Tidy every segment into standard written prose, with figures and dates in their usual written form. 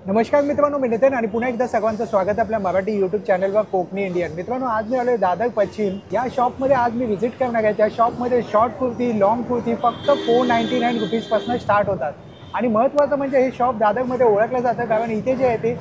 नमस्कार मित्रांनो, मी नितीन आणि पुन्हा एकदा सर्वांचं स्वागत आपल्या मराठी यूट्यूब चॅनलवर कोकणी इंडियन. मित्रांनो, आज मी आलोय दादर पश्चिम या शॉपमध्ये. आज मी व्हिजिट करणार आहे. त्या शॉपमध्ये शॉर्ट कुर्ती, लॉंग कुर्ती फक्त 499 रुपीजपासून स्टार्ट होतात. आणि महत्त्वाचं म्हणजे हे शॉप दादरमध्ये ओळखलं जातं कारण इथे जे आहे ते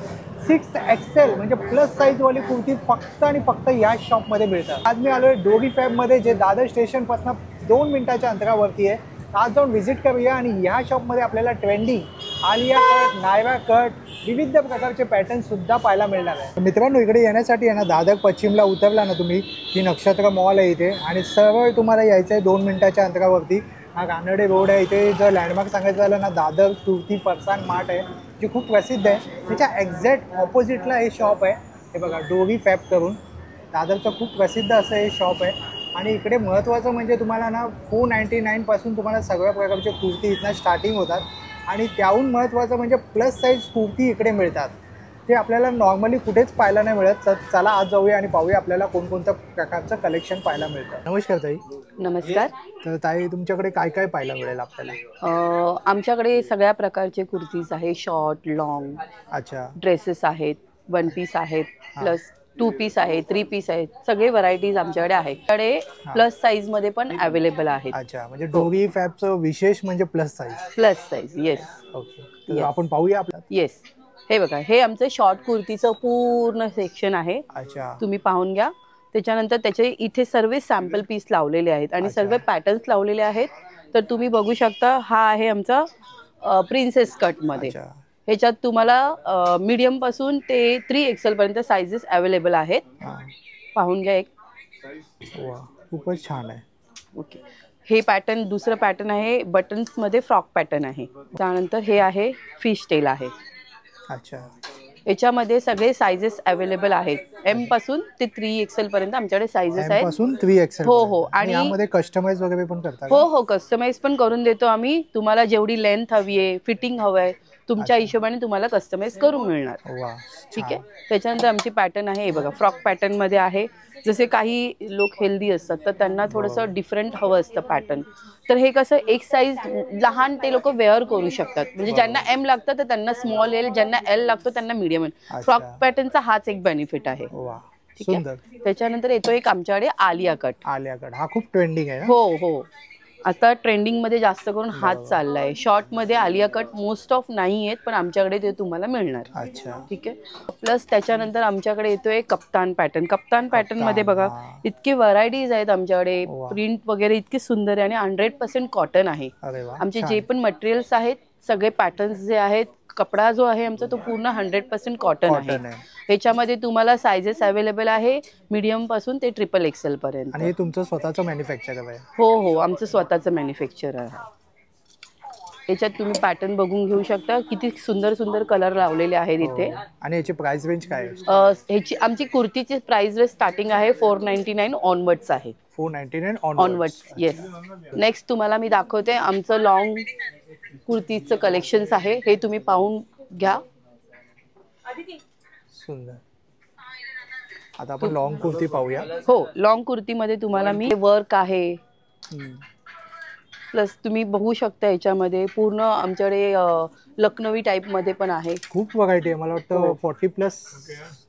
6XL म्हणजे प्लस साईजवाली कुर्ती फक्त आणि फक्त या शॉपमध्ये मिळतात. आज मी आलोय डोरी फॅबमध्ये, जे दादर स्टेशनपासून 2 मिनिटाच्या अंतरावरती आहे. आज जाऊन व्हिजिट करूया आणि ह्या शॉपमध्ये आपल्याला trending Alia cut, Naira cut, विविध प्रकारचे पॅटर्न सुद्धा पाहायला मिळणार आहे. मित्रांनो, इकडे येण्यासाठी आहे ना, दादर पश्चिमला उतरला ना तुम्ही, ही नक्षत्र मॉल आहे इथे आणि सरळ तुम्हाला यायचं आहे 2 मिनिटाच्या अंतरावरती. हा रानडे रोड आहे. इथे जर लँडमार्क सांगायचं झालं ना, दादर सुरती फरसान मार्ट आहे, जे खूप प्रसिद्ध आहे. त्याच्या एक्झॅक्ट ऑपोजिटला हे शॉप आहे. हे बघा, डोरी फॅब करून दादरचं खूप प्रसिद्ध असं हे शॉप आहे. आणि इकडे महत्त्वाचं म्हणजे तुम्हाला ना 499 पासून तुम्हाला सगळ्या प्रकारचे कुर्ती इथनं स्टार्टिंग होतात. आणि त्याहून महत्त्वाचं म्हणजे प्लस साईज कुर्ती इकडे मिळतात. ते आपल्याला नॉर्मली कुठेच पाहायला नाही मिळत. तर चला आज जाऊया आणि पाहूया आपल्याला कोणकोणत्या प्रकारचं कलेक्शन पाहायला मिळतं. नमस्कार ताई. नमस्कार. तर ताई, तुमच्याकडे काय काय पाहायला मिळेल आपल्याला? आमच्याकडे सगळ्या प्रकारचे कुर्तीज आहे. शॉर्ट, लॉंग, अच्छा, ड्रेसेस आहेत, वन पीस आहेत, प्लस 2 पीस आहे, 3 पीस आहेत. सगळे व्हरायटीज आमच्याकडे आहेत. आमच्याकडे प्लस साईज मध्ये पण अवेलेबल आहेत. अच्छा, म्हणजे डोरी फॅबचं विशेष म्हणजे plus size. Plus size, yes. Okay, तर आपण पाहूया आपल्याला. येस, हे बघा, हे आमचं शॉर्ट कुर्तीचं पूर्ण सेक्शन आहे. अच्छा, तुम्ही पाहून घ्या. त्याच्यानंतर त्याचे इथे सर्व सॅम्पल पीस लावलेले आहेत आणि सर्व पॅटर्न्स लावलेले आहेत. तर तुम्ही बघू शकता, हा आहे आमचा प्रिन्सेस कट मध्ये. ह्याच्यात तुम्हाला मीडियम पासून ते 3XL पर्यंत साइजेस अवेलेबल आहेत. पाहून घ्या एक. वा, खूपच छान आहे. ओके, हे पॅटर्न दुसरं पॅटर्न आहे. बटन्स मध्ये फ्रॉक पॅटर्न आहे. त्यानंतर हे आहे फिश टेल आहे. अच्छा, याच्यामध्ये सगळे साइजेस अवेलेबल आहेत. M पासून ते 3XL पर्यंत आमच्याकडे साइजेस आहेत. पासून 3XL. हो हो. आणि यामध्ये कस्टमाइज वगैरे पण करता? हो हो, कस्टमाइज पण करून देतो आम्ही. तुम्हाला जेवढी लेंथ हवी आहे, फिटिंग हवं आहे, तुमच्या हिशोबाने तुम्हाला कस्टमाइज करून मिळणार. वा, ठीक आहे. त्याच्यानंतर आमची पॅटर्न आहे, हे बघा, फ्रॉक पॅटर्न मध्ये आहे. जसे काही लोक हेल्दी असतात तर त्यांना थोडंसं डिफरंट हवं असतं पॅटर्न. तर हे कसं, एक साईज लहान ते लोक वेअर करू शकतात. म्हणजे ज्यांना M लागतं तर त्यांना स्मॉल L, ज्यांना L लागतो त्यांना मीडियम L. फ्रॉक पॅटर्नचा हाच एक बेनिफिट आहे. ठीक आहे. त्याच्यानंतर येतो एक आमच्याकडे आलिया कट. आलिया कट हा खूप ट्रेंडिंग आहे. हो हो, आता ट्रेंडिंग मध्ये जास्त करून हाच चाललाय. शॉर्ट मध्ये आलिया कट मोस्ट ऑफ नाही आहेत, पण आमच्याकडे ते तुम्हाला मिळणार. अच्छा, ठीक आहे. प्लस त्याच्यानंतर आमच्याकडे येतोय कप्तान पॅटर्न. कप्तान पॅटर्न मध्ये बघा, इतकी व्हरायटीज आहेत आमच्याकडे. प्रिंट वगैरे इतकी सुंदर आहे आणि 100% कॉटन आहे. आमचे जे पण मटेरियल्स आहेत, सगळे पॅटर्न्स जे आहेत, कपडा जो आहे आमचा तो पूर्ण 100% कॉटन आहे. ह्याच्यामध्ये तुम्हाला साइजेस अवेलेबल आहे मीडियम पासून ते XXL पर्यंत. आणि हे तुमचं स्वतःचं मॅन्युफॅक्चर आहे? हो हो, आमचं स्वतःचं मॅन्युफॅक्चर आहे. याच्यात तुम्ही पॅटर्न बघून घेऊ शकता. किती सुंदर सुंदर कलर लावलेले आहेत इथे. आणि याची प्राइस रेंज काय आहे? ह्याची आमची कुर्तीची प्राइस रेंज स्टार्टिंग आहे 499 ऑनवर्ड्स आहे. 499 ऑनवर्ड्स, येस. नेक्स्ट तुम्हाला मी दाखवते आमचं लॉंग कुर्तीचं कलेक्शन्स आहे. हे तुम्ही पाहून घ्या. सुंदर. आता आपण लॉंग कुर्ती पाहूया. हो, लॉंग कुर्तीमध्ये तुम्हाला मी वर्क आहे. प्लस तुम्ही बघू शकता याच्यामध्ये पूर्ण आमच्याकडे लखनवी टाइप मध्ये पण आहे. खूप व्हरायटी आहे. मला वाटतं 40+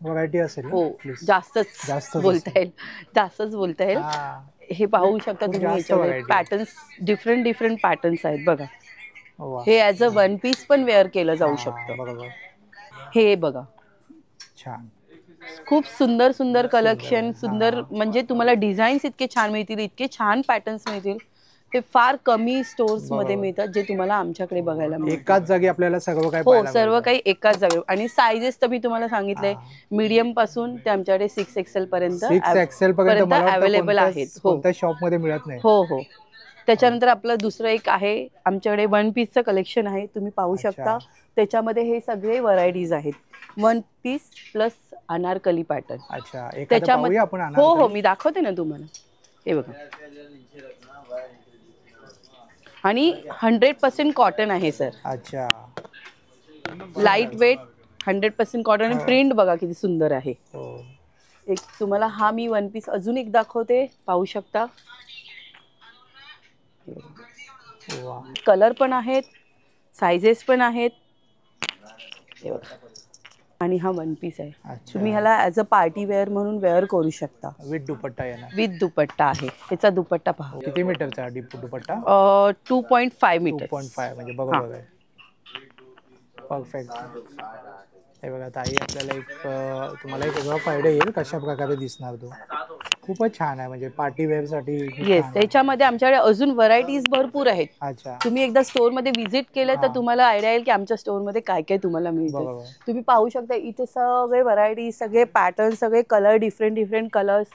व्हरायटी असेल. हो, जास्तच बोलता येईल, जास्तच बोलता येईल. हे पाहू शकता तुम्ही. याच्यामध्ये पॅटर्न्स डिफरंट पॅटर्न्स आहेत बघा. हे ॲज अ वन पीस पण वेअर केलं जाऊ शकतं. हे बघा, छान, खूप सुंदर सुंदर कलेक्शन. सुंदर म्हणजे तुम्हाला डिझाईन्स इतके छान मिळतील, इतके छान पॅटर्न्स मिळतील. ते फार कमी स्टोर्स मध्ये मिळतात, जे तुम्हाला आमच्याकडे बघायला मिळेल. एकाच जागी आपल्याला सर्व काही. हो, सर्व काही एकाच जागी. आणि साइजेस तर मी तुम्हाला सांगितलंय, मीडियम पासून ते आमच्याकडे 6XL पर्यंत अवेलेबल आहेत. कोणत्या शॉप मध्ये मिळत नाही. हो हो. त्याच्यानंतर आपलं दुसरं एक आहे आमच्याकडे वन पीसचं कलेक्शन आहे. तुम्ही पाहू शकता. त्याच्यामध्ये हे सगळे व्हरायटीज आहेत. One piece plus Anarkali pattern. अच्छा, त्याच्यामध्ये हो हो, मी दाखवते ना तुम्हाला. हे बघा, आणि 100% कॉटन आहे सर. अच्छा, लाईट वेट, 100% कॉटन. आणि प्रिंट बघा किती सुंदर आहे. एक तुम्हाला हा मी वन पीस अजून एक दाखवते, पाहू शकता. कलर पण आहेत, साइजेस पण आहेत. हे बघा. आणि हा वन पीस आहे. अच्छा. तुम्ही ह्याला ॲज अ पार्टी वेअर म्हणून वेअर करू शकता. विथ दुपट्टा येणार. विथ दुपट्टा आहे. त्याचा दुपट्टा पहा. किती मीटरचा दुपट्टा? 2.5 मीटर. 2.5 म्हणजे बरोबर आहे. परफेक्ट. हे बघा ताई, आपल्याला एक तुम्हाला एक रफ आयडिया येईल कशा प्रकारे दिसणार तो. खूपच छान आहे, म्हणजे पार्टी वेअर साठी. येस, त्याच्यामध्ये आमच्याकडे अजून व्हरायटीज भरपूर आहेत. अच्छा. तुम्ही एकदा स्टोर मध्ये व्हिजिट केलं तर तुम्हाला आयडिया येईल की आमच्या स्टोर मध्ये काय काय तुम्हाला मिळतं. तुम्ही पाहू शकता इथे सगळे व्हरायटी, सगळे पॅटर्न, सगळे कलर, डिफरंट कलर्स.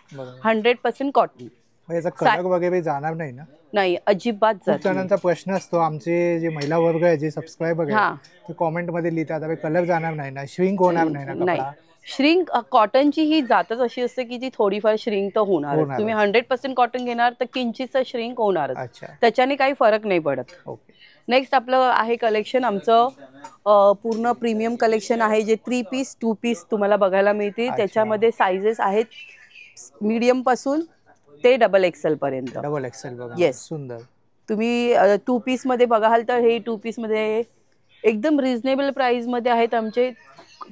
100% कॉटन. याचा कलर वगैरे जाणार नाही ना? नाही, अजिबात जात खूप जणांचा प्रश्न असतो, आमचे जे महिला वर्ग आहे, जे सबस्क्रायबर आहे, ते कॉमेंट मध्ये लिहितात कलर जाणार नाही ना, श्रिंक होणार नाही ना कपडा? श्रिंक कॉटनची ही जातच अशी असते की ती थोडीफार श्रिंक तर होणार. तुम्ही 100% कॉटन घेणार तर किंचित श्रिंक होणार, त्याच्याने काही फरक नाही पडत. नेक्स्ट आपलं आहे कलेक्शन आमचं पूर्ण प्रीमियम कलेक्शन आहे, जे 3 पीस 2 पीस तुम्हाला बघायला मिळते. त्याच्यामध्ये साइजेस आहेत मीडियम पासून ते XXL पर्यंत. XXL बघा. येस, सुंदर. तुम्ही 2 पीस मध्ये बघाल तर हे 2 पीस मध्ये एकदम रिझनेबल प्राइस मध्ये आहेत आमचे.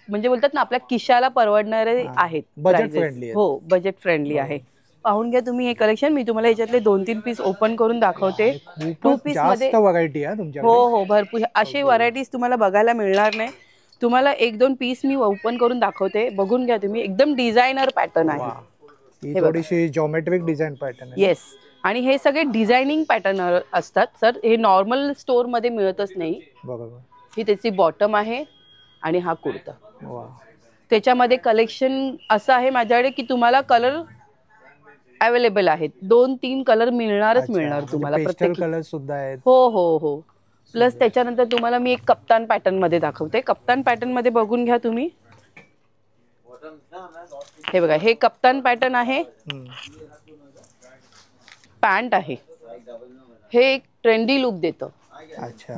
म्हणजे बोलतात ना, आपल्या खिशाला परवडणारे आहेत. Budget friendly. हो, बजेट फ्रेंडली आहे. पाहून घ्या तुम्ही हे कलेक्शन. मी तुम्हाला याच्यातले 2-3 पीस ओपन करून दाखवते. 2 पीस मध्ये व्हरायटी आहे तुमच्याकडे? हो, भरपूर अशी व्हरायटीज तुम्हाला बघायला मिळणार नाही. तुम्हाला 1-2 पीस मी ओपन करून दाखवते, बघून घ्या तुम्ही. एकदम डिझायनर पॅटर्न आहे. थोडीशी जॉमेट्रिक डिझाइन पॅटर्न आहे. येस, आणि हे सगळे डिझायनिंग पॅटर्न असतात सर. हे नॉर्मल स्टोर मध्ये मिळतच नाही. बरोबर. ही त्याची बॉटम आहे आणि हा कुर्ता. त्याच्यामध्ये कलेक्शन असं आहे माझ्याकडे की तुम्हाला कलर अवेलेबल आहेत. 2-3 कलर मिळणार तुम्हाला. प्रत्येक कलर सुद्धा आहेत. हो. प्लस त्याच्यानंतर तुम्हाला मी एक कप्तान पॅटर्न मध्ये दाखवते. कप्तान पॅटर्न मध्ये बघून घ्या तुम्ही. हे बघा, हे कप्तान पॅटर्न आहे. पॅन्ट आहे. हे एक ट्रेंडी लुक देतं.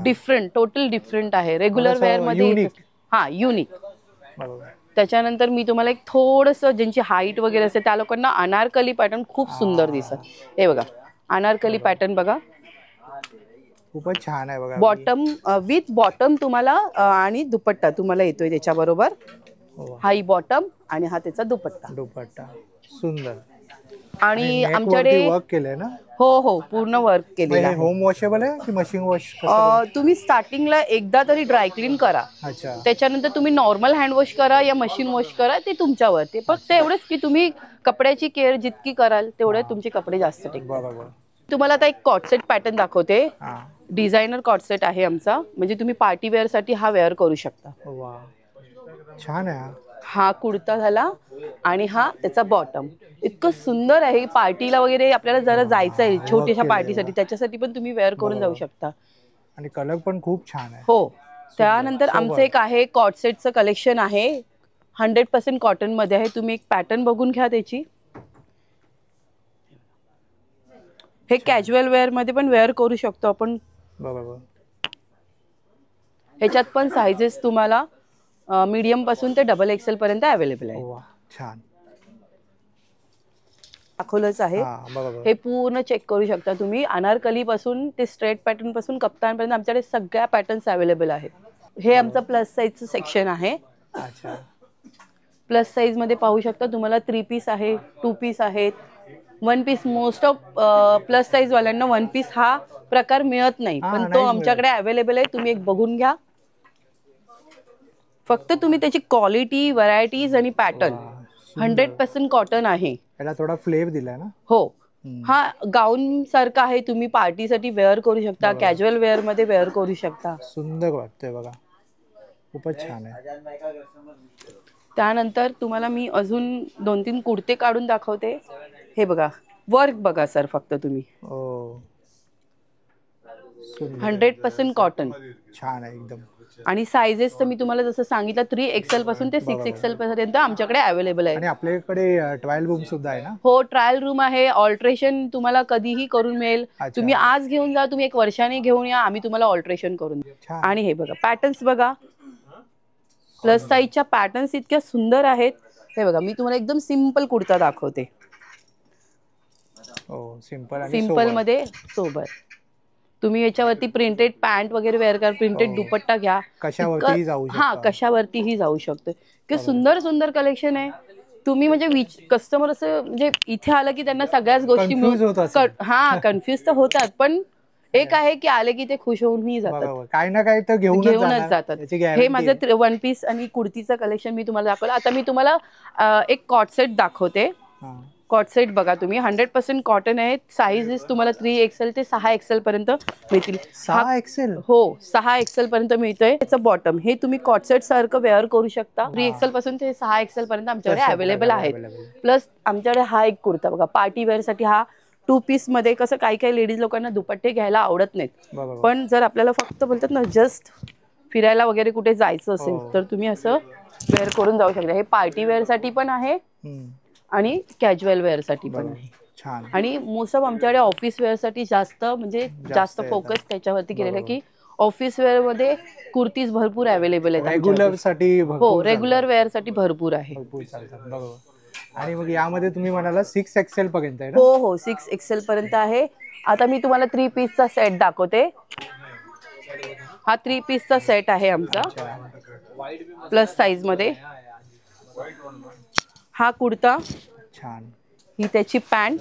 डिफरंट, टोटल डिफरंट आहे. रेग्युलर वेअर मध्ये युनिक. त्याच्यानंतर मी तुम्हाला एक थोडंसं ज्यांची हाईट वगैरे असते त्या लोकांना अनारकली पॅटर्न खूप सुंदर दिसत. हे बघा, अनारकली पॅटर्न बघा, खूपच छान आहे बघा. बॉटम विथ बॉटम तुम्हाला आणि दुपट्टा तुम्हाला येतोय त्याच्याबरोबर. हा ही बॉटम आणि हा त्याचा दुपट्टा. सुंदर. आणि आमच्याकडे वर्क केलंय ना? हो, पूर्ण वर्क केलेलं आहे. होम वॉशेबल आहे की मशीन वॉश? तुम्ही स्टार्टिंगला एकदा तरी ड्राय क्लीन करा. त्याच्यानंतर तुम्ही नॉर्मल हँड वॉश करा या मशीन वॉश करा, ते तुमच्यावरती. फक्त एवढंच की तुम्ही कपड्याची केअर जितकी कराल तेवढे तुमचे कपडे जास्त टिकतात. तुम्हाला आता एक कॉटसेट पॅटर्न दाखवते. डिझायनर कॉटसेट आहे आमचा, म्हणजे तुम्ही पार्टी वेअर साठी हा वेअर करू शकता. छान आहे. हा कुर्ता झाला आणि हा त्याचा बॉटम. इतकं सुंदर आहे. पार्टीला वगैरे आपल्याला जरा जायचं आहे छोट्याशा पार्टीसाठी, त्याच्यासाठी पण तुम्ही वेअर करून जाऊ शकता. आणि कलर पण खूप छान आहे. हो. त्यानंतर आमचं एक आहे कॉटसेटचं कलेक्शन आहे. 100% कॉटन मध्ये आहे. तुम्ही एक पॅटर्न बघून घ्या त्याची. हे कॅज्युअल वेअर मध्ये पण वेअर करू शकतो आपण. बरोबर. ह्याच्यात पण साइजेस तुम्हाला मीडियम पासून ते XXL पर्यंत अवेलेबल आहे. छान दाखवलंच आहे. हे पूर्ण चेक करू शकता तुम्ही. अनारकली पासून ते स्ट्रेट पॅटर्न पासून कप्तान पर्यंत आमच्याकडे सगळ्या पॅटर्न्स अवेलेबल आहेत. हे आमचं प्लस साईजचं सेक्शन आहे. प्लस साईज मध्ये पाहू शकता तुम्हाला 3 पीस आहे, 2 पीस आहेत, 1 piece. Most of plus size वाल्यांना 1 पीस हा प्रकार मिळत नाही, पण तो आमच्याकडे अवेलेबल आहे. तुम्ही एक बघून घ्या. फक्त तुम्ही त्याची क्वालिटी, व्हरायटीज आणि पॅटर्न 100% कॉटन आहे. याला थोडा फ्लेवर दिलाय ना? हो. हा गाऊन सारखा आहे. तुम्ही पार्टीसाठी वेअर करू शकता, कॅज्युअल वेअर मध्ये वेअर करू शकता. सुंदर वाटतंय बघा, खूपच छान आहे. त्यानंतर तुम्हाला मी अजून 2-3 कुर्ते काढून दाखवते. हे बघा, वर्क बघा सर फक्त तुम्ही. 100% कॉटन. छान आहे एकदम. आणि साइजेस तर मी तुम्हाला जसं सांगितलं 3XL पासून ते 6XL पर्यंत आमच्याकडे अवेलेबल आहे. आणि आपल्याकडे ट्रायल रूम सुद्धा आहे ना? हो, ट्रायल रूम आहे. ऑल्ट्रेशन तुम्हाला कधीही करून मिळेल. तुम्ही आज घेऊन जा, तुम्ही 1 वर्षाने घेऊन या, आम्ही तुम्हाला ऑल्ट्रेशन करून देऊ. आणि हे बघा पॅटर्न्स बघा, प्लस साईजच्या पॅटर्न्स इतक्या सुंदर आहेत. हे बघा, मी तुम्हाला एकदम सिंपल कुर्ता दाखवते. सिंपल मध्ये सोबर. तुम्ही याच्यावरती प्रिंटेड पॅन्ट वगैरे वेअर करा, प्रिंटेड दुपट्टा घ्या, कशावरतीही जाऊ शकतो. हा कशावरतीही जाऊ शकतो. की सुंदर सुंदर कलेक्शन आहे. तुम्ही म्हणजे कस्टमर असं म्हणजे इथे आलं की त्यांना सगळ्याच गोष्टी कन्फ्युज तर होतात, पण एक आहे की आले की ते खुश होऊनही जातात, काही ना काही तर घेऊनच जातात. हे माझं वन पीस आणि कुर्तीचं कलेक्शन मी तुम्हाला दाखवलं. आता मी तुम्हाला एक कॉट सेट दाखवते. कॉट सेट बघा तुम्ही, 100% कॉटन आहे. साईज तुम्हाला 3XL ते 6XL पर्यंत मिळतील. 6XL? हो, 6XL पर्यंत मिळतोय. त्याचं बॉटम हे तुम्ही कॉट सेट सारखं वेअर करू शकता. 3XL पासून ते 6XL पर्यंत आमच्याकडे अवेलेबल आहेत. प्लस आमच्याकडे हा एक कुर्ता बघा, पार्टी वेअर साठी. हा 2 पीस मध्ये. कसं काही काही लेडीज लोकांना दुपट्टे घ्यायला आवडत नाहीत, पण जर आपल्याला फक्त बोलतात ना जस्ट फिरायला वगैरे कुठे जायचं असेल तर तुम्ही असं वेअर करून जाऊ शकता. हे पार्टी वेअर साठी पण आहे आणि कॅज्युअल वेअर साठी पण आहे. आणि मोस्ट ऑफ आमच्याकडे ऑफिस वेअर साठी जास्त फोकस त्याच्यावरती केलेलं आहे की ऑफिस वेअर मध्ये कुर्तीज भरपूर अवेलेबल आहेत. रेग्युलर साठी? हो, रेग्युलर वेअर साठी भरपूर आहे. आणि मग यामध्ये तुम्ही म्हणाला 6XL पर्यंत आहे ना? हो हो, 6XL पर्यंत आहे. आता मी तुम्हाला 3 पीसचा सेट दाखवते. हा 3 पीसचा सेट आहे आमचा, प्लस साईज मध्ये. हा कुर्ता, ही त्याची पॅन्ट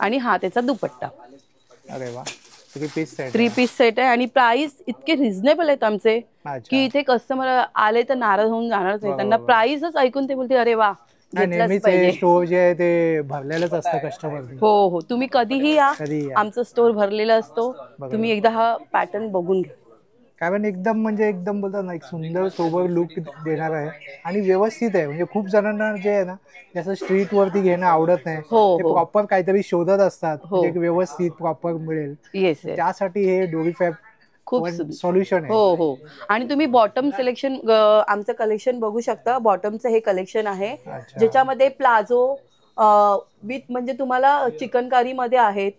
आणि हा त्याचा दुपट्टा. अरे वा, 3 पीस सेट आहे. आणि प्राइस इतके रिझनेबल आहेत आमचे की इथे कस्टमर आले तर नाराज होऊन जाणारच नाही. त्यांना प्राइसच ऐकून ते बोलते अरे वा, स्टोर जे आहे ते भरलेलंच असतं कस्टमर. हो हो, तुम्ही कधीही या, आमचं स्टोर भरलेला असतो. तुम्ही एकदा हा पॅटर्न बघून घ्या. कारण एकदम म्हणजे एकदम बोलतात ना, एक सुंदर सोबर लुक देणार आहे आणि व्यवस्थित आहे. म्हणजे खूप जणांना जे आहे ना, जसं स्ट्रीट वरती घेणं आवडत नाही, ते प्रॉपर काहीतरी शोधत असतात, एक व्यवस्थित प्रॉपर मिळेल. त्यासाठी हे डोरीफॅब खूप सॉल्युशन आहे. हो हो. आणि तुम्ही बॉटम सिलेक्शन आमचं कलेक्शन बघू शकता. बॉटमचं हे कलेक्शन आहे ज्याच्यामध्ये प्लाझो विथ म्हणजे तुम्हाला चिकनकारी मध्ये आहेत.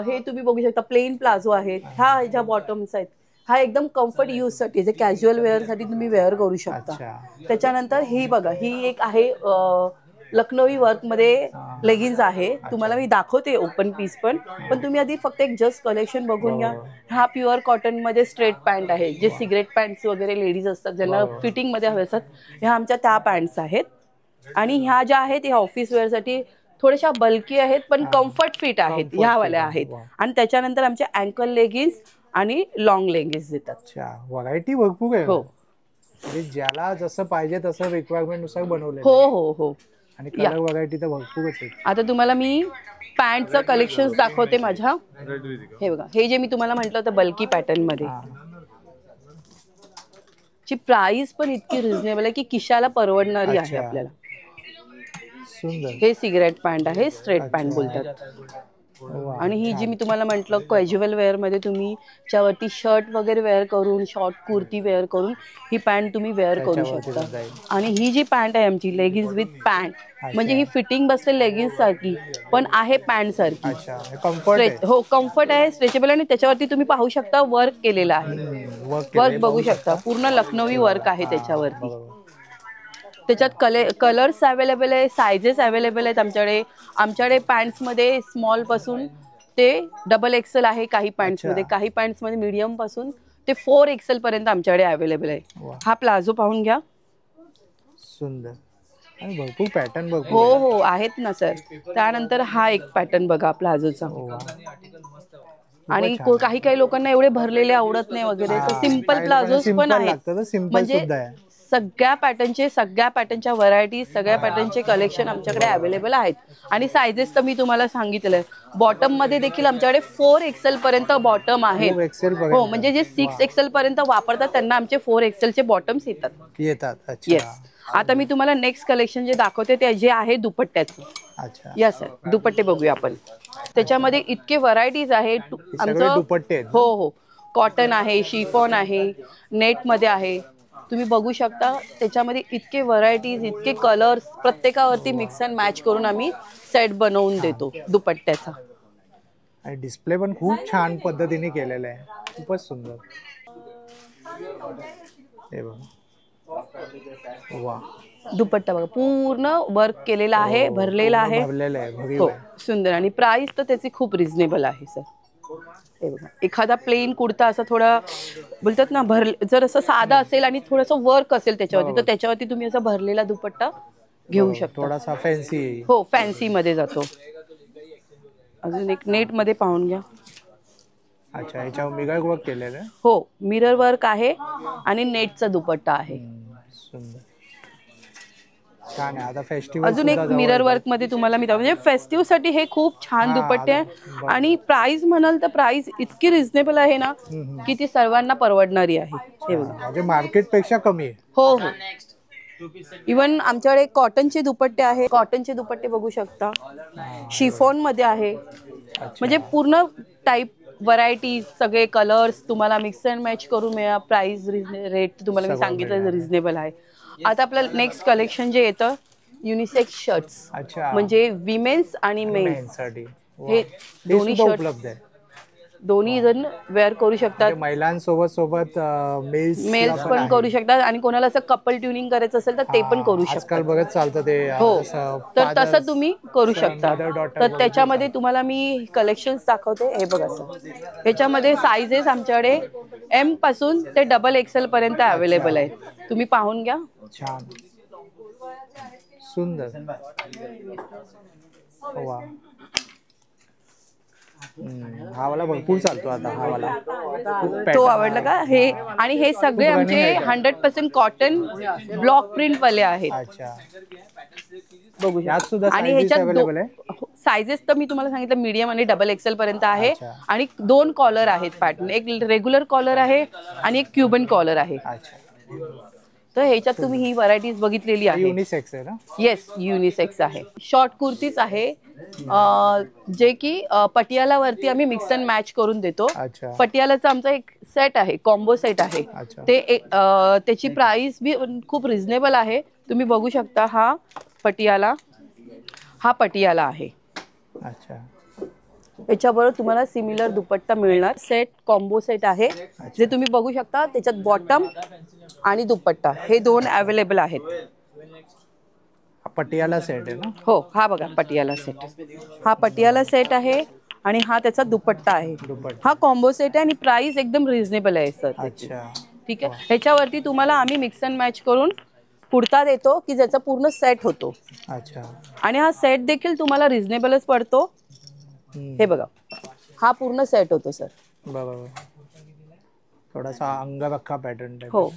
हे तुम्ही बघू शकता, प्लेन प्लाझो आहेत. ह्या बॉटम्स आहेत. हा एकदम कम्फर्ट यूज साठी, जे कॅज्युअल वेअर साठी तुम्ही वेअर करू शकता. त्याच्यानंतर ही बघा, ही एक आहे लखनवी वर्क मध्ये लेगिन्स आहे. तुम्हाला मी दाखवते ओपन पीस पण तुम्ही आधी फक्त एक जस्ट कलेक्शन बघून घ्या. हा प्युअर कॉटन मध्ये स्ट्रेट पॅन्ट आहे, जे सिगरेट पॅन्ट्स वगैरे लेडीज असतात ज्यांना फिटिंग मध्ये हवे असतात, ह्या आमच्या त्या पॅन्ट्स आहेत. आणि ह्या ज्या आहेत ह्या ऑफिस वेअर साठी थोड्याशा बल्की आहेत पण कम्फर्ट फिट आहेत, ह्या वाल्या आहेत. आणि त्याच्यानंतर आमचे अँकल लेगिन्स आणि लॉंग लेगिन्स देतात. व्हरायटी भरपूर आहे. हो, ज्याला जसं पाहिजे तसं रिक्वायरमेंट नुसार बनवले. हो हो हो. आणि कलर व्हरायटी तर भरपूरच आहे. आता तुम्हाला मी पॅन्टचं कलेक्शन दाखवते माझ्या. हे बघा, हे जे मी तुम्हाला म्हटलं होतं बल्की पॅटर्न मध्ये, ची प्राइस पण इतकी रिझनेबल आहे की खिशाला परवडणारी आहे आपल्याला. हे सिगरेट पॅन्ट आहे, स्ट्रेट पॅन्ट बोलतात. आणि ही जी मी तुम्हाला म्हटलं कॅज्युअल वेअर मध्ये तुम्ही त्यावरती शर्ट वगैरे वेअर करून, शॉर्ट कुर्ती वेअर करून ही पॅन्ट तुम्ही वेअर करू शकता. आणि ही जी पॅन्ट आहे आमची लेगिन्स विथ पॅन्ट, म्हणजे ही फिटिंग बसते लेगिन्स सारखी पण आहे पॅन्ट सारखी. हो, कम्फर्ट आहे, स्ट्रेचेबल. आणि त्याच्यावरती तुम्ही पाहू शकता वर्क केलेलं आहे. वर्क बघू शकता, पूर्ण लखनवी वर्क आहे त्याच्यावरती. त्याच्यात कलर्स अवेलेबल आहे, सायझेस अवेलेबल आहेत आमच्याकडे पॅन्ट्स मध्ये स्मॉल पासून ते XXL आहे काही पॅन्ट्स मध्ये, काही पॅन्ट्स मध्ये मीडियम पासून ते 4XL पर्यंत आमच्याकडे अवेलेबल आहे. हा प्लाझो पाहून घ्या, सुंदर आणि भरपूर पॅटर्न. हो हो आहेत ना सर. त्यानंतर हा एक पॅटर्न बघा प्लाझोचा. आणि काही काही लोकांना एवढे भरलेले आवडत नाही वगैरे, तर सिंपल प्लाझोज पण आहेत. म्हणजे सगळ्या पॅटर्नच्या व्हरायटी, सगळ्या पॅटर्नचे कलेक्शन आमच्याकडे अवेलेबल आहेत. आणि सायझेस तर मी तुम्हाला सांगितलंय, बॉटम मध्ये देखील आमच्याकडे 4XL पर्यंत बॉटम आहेत. हो, म्हणजे जे 6XL पर्यंत वापरतात त्यांना आमचे 4XL चे बॉटम्स येतात. येस. आता मी तुम्हाला नेक्स्ट कलेक्शन जे दाखवते ते जे आहे दुपट्ट्याचं. यस सर, दुपट्टे बघूया आपण. त्याच्यामध्ये इतके व्हरायटीज आहेत आमचं दुपट्टे. हो हो, कॉटन आहे, शिफॉन आहे, नेट मध्ये आहे. तुम्ही बघू शकता त्याच्यामध्ये इतके व्हरायटीज, इतके कलर्स, प्रत्येकावरती मिक्स अँड मॅच करून आम्ही सेट बनवून देतो दुपट्ट्याचा. आणि डिस्प्ले पण खूप छान पद्धतीने केलेला आहे, खूपच सुंदर. हे बघा, वा, दुपट्टा बघा पूर्ण वर्क केलेला आहे, भरलेला आहे. हो सुंदर. आणि प्राइस तर त्याची खूप रिझनेबल आहे सर. हे बघा एखादा प्लेन कुर्ता असा थोडा बोलतात ना जर असं साधा असेल आणि थोडंसं वर्क असेल त्याच्यावरती, तर त्याच्यावरती तुम्ही असा भरलेला दुपट्टा घेऊ शकता. थोडासा फॅन्सी. हो फॅन्सी मध्ये जातो. अजून एक नेट मध्ये पाहून घ्या. अच्छा, याच्यावर मिरर वर्क केलेलं आहे. हो मिरर वर्क आहे आणि नेटचा दुपट्टा आहे. सुंदर छान आहे. आता फेस्टिवल अजून एक मिरर वर्क मध्ये तुम्हाला मी म्हणजे फेस्टिव्ह साठी हे खूप छान दुपट्टे आहे. आणि प्राइस म्हणाल तर प्राइस इतकी रिझनेबल आहे ना की ती सर्वांना परवडणारी आहे. हे बघा म्हणजे मार्केट पेक्षा कमी आहे. हो हो. इवन आमच्याकडे कॉटनचे दुपट्टे आहे. कॉटनचे दुपट्टे बघू शकता, शिफॉन मध्ये आहे. म्हणजे पूर्ण टाईप व्हरायटी, सगळे कलर्स तुम्हाला मिक्स अँड मॅच करून मिळा. प्राइस रेट तुम्हाला मी सांगितलं रिझनेबल आहे. आता आपलं नेक्स्ट कलेक्शन जे येतं युनिसेक्स शर्ट्स. म्हणजे विमेन्स आणि मेन्स हे दोन्ही शर्ट उपलब्ध आहे. दोन्ही जण वेअर करू शकतात. महिलांसोबत सोबत मेल्स पण करू शकतात. आणि कोणाला असं कपल ट्युनिंग करायचं असेल तर ते पण करू शकतात. आजकाल बघत चालतं ते. हो तर तसं तुम्ही करू शकता. तर त्याच्यामध्ये तुम्हाला मी कलेक्शन्स दाखवते. हे बघा सर, ह्याच्यामध्ये साईजेस आमच्याकडे M पासून ते XXL पर्यंत अवेलेबल आहेत. तुम्ही पाहून घ्या. छान सुंदर. वा हा वाला भरपूर चालतो आता. हा वाला तो आवडला का? हे आणि हे सगळे आमचे 100% कॉटन ब्लॉक प्रिंट वाले आहेत. बघू शकता. आणि ह्याच्यात साइजेस तर मी तुम्हाला सांगितलं मीडियम आणि XXL पर्यंत आहे. आणि 2 कॉलर आहेत पॅटर्न, एक रेग्युलर कॉलर आहे आणि एक क्युबन कॉलर आहे. तर ह्याच्यात तुम्ही ही व्हरायटीज बघितलेली आहे. युनिसेक्स आहे ना? येस युनिसेक्स आहे. शॉर्ट कुर्तीज आहे जे की पटियाला वरती आम्ही मिक्स अँड मॅच करून देतो. पटियालाचा आमचा एक सेट आहे, कॉम्बो सेट आहे. ते त्याची प्राइस बी खूप रिझनेबल आहे. तुम्ही बघू शकता. हा पटियाला आहे. अच्छा. याच्याबरोबर तुम्हाला सिमिलर दुपट्टा मिळणार. सेट कॉम्बो सेट आहे जे तुम्ही बघू शकता. त्याच्यात बॉटम आणि दुपट्टा हे 2 अवेलेबल आहेत. पटियाला सेट आहे ना? हो हा बघा पटियाला सेट. हा पटियाला सेट आहे आणि हा त्याचा दुपट्टा आहे. हा कॉम्बो सेट आहे आणि प्राइस एकदम रिझनेबल आहे सर. अच्छा ठीक आहे. ह्याच्यावरती तुम्हाला आम्ही मिक्स अँड मॅच करून कुर्ता देतो की ज्याचा पूर्ण सेट होतो. अच्छा. आणि हा सेट देखील तुम्हाला रिझनेबलच पडतो. हे बघा हा पूर्ण सेट होतो सर. बरोबर. थोडासा अंगरखा पॅटर्न. हो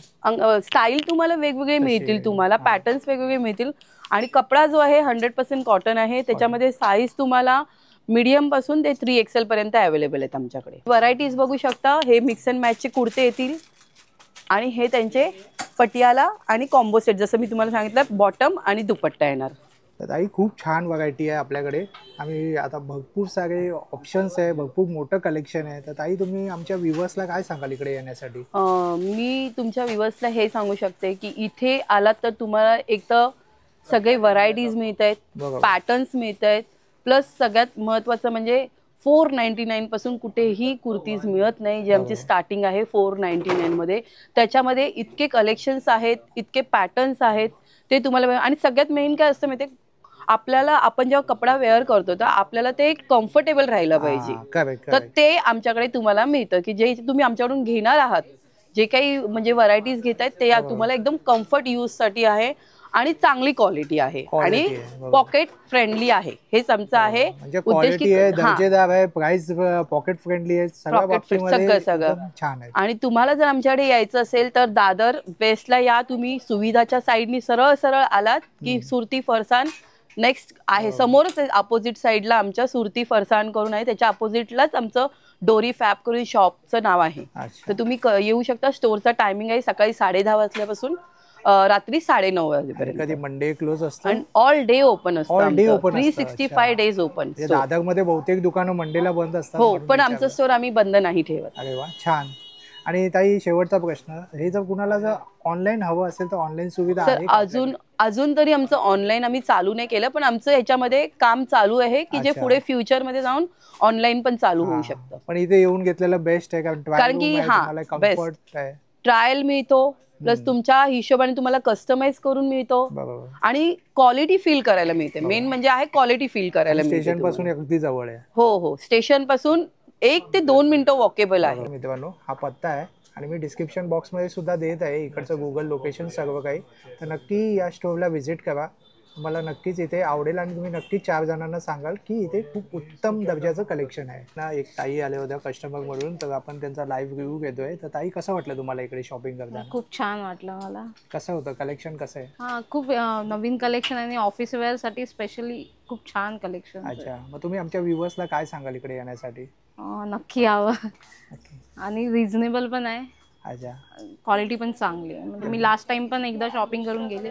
स्टाईल तुम्हाला वेगवेगळे मिळतील, तुम्हाला पॅटर्न्स वेगवेगळे मिळतील. आणि कपडा जो आहे 100% कॉटन आहे. त्याच्यामध्ये साईज तुम्हाला मीडियम पासून ते 3XL पर्यंत अवेलेबल आहेत आमच्याकडे. व्हरायटीज बघू शकता. हे मिक्स अँड मॅचचे कुर्ते येतील आणि हे त्यांचे पटियाला आणि कॉम्बो सेट जसं मी तुम्हाला सांगितलं बॉटम आणि दुपट्टा येणार. तर ताई खूप छान व्हरायटी आहे आपल्याकडे. आम्ही आता भरपूर सारे ऑप्शन्स आहे, भरपूर मोठं कलेक्शन आहे. तर ताई तुम्ही आमच्या व्ह्यूअर्सला काय सांगाल इकडे येण्यासाठी? मी तुमच्या व्ह्यूअर्सला हे सांगू शकते की इथे आलात तर तुम्हाला एक तर सगळे व्हरायटीज मिळत आहेत, पॅटर्न्स मिळत आहेत. प्लस सगळ्यात महत्त्वाचं म्हणजे 499 पासून कुठेही कुर्तीज मिळत नाही. जे आमची स्टार्टिंग आहे 499 मध्ये. त्याच्यामध्ये इतके कलेक्शन्स आहेत, इतके पॅटर्न्स आहेत ते तुम्हाला. आणि सगळ्यात मेन काय असतं माहिती, आपल्याला आपण जेव्हा कपडा वेअर करतो तर आपल्याला ते कम्फर्टेबल राहायला पाहिजे. तर ते आमच्याकडे तुम्हाला मिळतं की जे तुम्ही आमच्याकडून घेणार आहात, जे काही म्हणजे व्हरायटीज घेत आहेत ते तुम्हाला एकदम कम्फर्ट यूज साठी आहे आणि चांगली क्वालिटी आहे आणि पॉकेट फ्रेंडली आहे. हेच आमचं आहे उद्देश. दर्जेदार आहे, प्राइस पॉकेट फ्रेंडली आहे, सगळं छान आहे. आणि तुम्हाला जर आमच्याकडे यायचं असेल तर दादर वेस्टला या तुम्ही. सुविधाच्या साईडनी सरळ सरळ आलात की सुरती फरसान नेक्स्ट आहे, समोरच अपोजिट साईडला आमच्या सुरती फरसान करून आहे. त्याच्या अपोजिटलाच आमचं डोरी फॅब करून शॉपचं नाव आहे. तर तुम्ही येऊ शकता. स्टोअरचा टायमिंग आहे सकाळी 10:30 वाजल्यापासून रात्री 9:30 वाजेपर्यंत. कधी मंडे क्लोज असतं आणि ऑल डे ओपन असतं. 365 डेज ओपन. दादर मध्ये बहुतेक दुकानं मंडेला बंद असतात. हो पण आमचं स्टोअर आम्ही बंद नाही ठेवत. अरे वा छान. आणि ताई शेवटचा प्रश्न, हे जर कुणाला जर ऑनलाईन हवं असेल तर ऑनलाईन सुविधा आहे? अजून तरी आमचं ऑनलाईन आम्ही चालू नाही केलं, पण आमचं याच्यामध्ये काम चालू आहे की जे पुढे फ्युचर मध्ये जाऊन ऑनलाईन पण चालू होऊ शकतं. पण इथे येऊन घेतलेलं बेस्ट आहे कारण की हा बेस्ट ट्रायल मिळतो, प्लस तुमच्या हिशोबाने तुम्हाला कस्टमाइज करून मिळतो बरोबर. आणि क्वालिटी फील करायला मिळते. मेन म्हणजे आहे क्वालिटी फील करायला मिळते. स्टेशन पासून अगदी जवळ आहे. हो हो, स्टेशन पासून 1 ते 2 मिनिटं वॉकेबल आहे. मित्रांनो, हा पत्ता आहे आणि मी डिस्क्रिप्शन बॉक्समध्ये सुद्धा देत आहे इकडचं गुगल लोकेशन सर्व काही. तर नक्की या स्टोअरला व्हिजिट करा, मला नक्कीच इथे आवडेल आणि तुम्ही नक्की 4 जणांना सांगाल की इथे खूप उत्तम दर्जाचं कलेक्शन आहे ना. एक ताई आले होत्या कस्टमर म्हणून, तर आपण त्यांचा लाईव्ह रिव्ह्यू घेतोय. तर ताई, कसं वाटलं तुम्हाला इकडे शॉपिंग करताना? खूप छान वाटलं मला. कसं होतं कलेक्शन, कसं आहे? हा, खूप नवीन कलेक्शन आणि ऑफिस वेअर साठी स्पेशली खूप छान कलेक्शन. अच्छा, मग तुम्ही आमच्या व्ह्युअर्सला काय सांगाल इकडे येण्यासाठी? नक्की यावं. आणि रिझनेबल पण आहे. अच्छा, क्वालिटी पण चांगली आहे. म्हणजे मी लास्ट टाइम पण एकदा शॉपिंग करून गेले.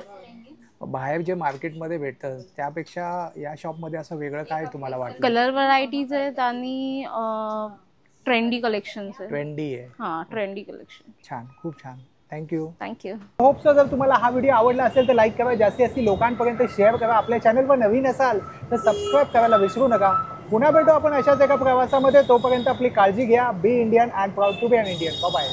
बाहेर जे मार्केटमध्ये भेटतं त्यापेक्षा या शॉपमध्ये असं वेगळं काय तुम्हाला वाटतं? कलर व्हरायटीज आहेत आणि ट्रेंडी कलेक्शन आहे. ट्रेंडी आहे. हा, ट्रेंडी कलेक्शन. छान, खूप छान. थँक्यू. थँक्यू. होप सो जर तुम्हाला हा व्हिडिओ आवडला असेल तर लाईक करा, जास्तीत पर्यंत शेअर करा. आपल्या चॅनलवर नवीन असाल तर सबस्क्राईब करायला विसरू नका. पुन्हा भेटू आपण अशाच एका प्रवासामध्ये. तोपर्यंत आपली काळजी घ्या. Be Indian and proud to be an Indian. Bye.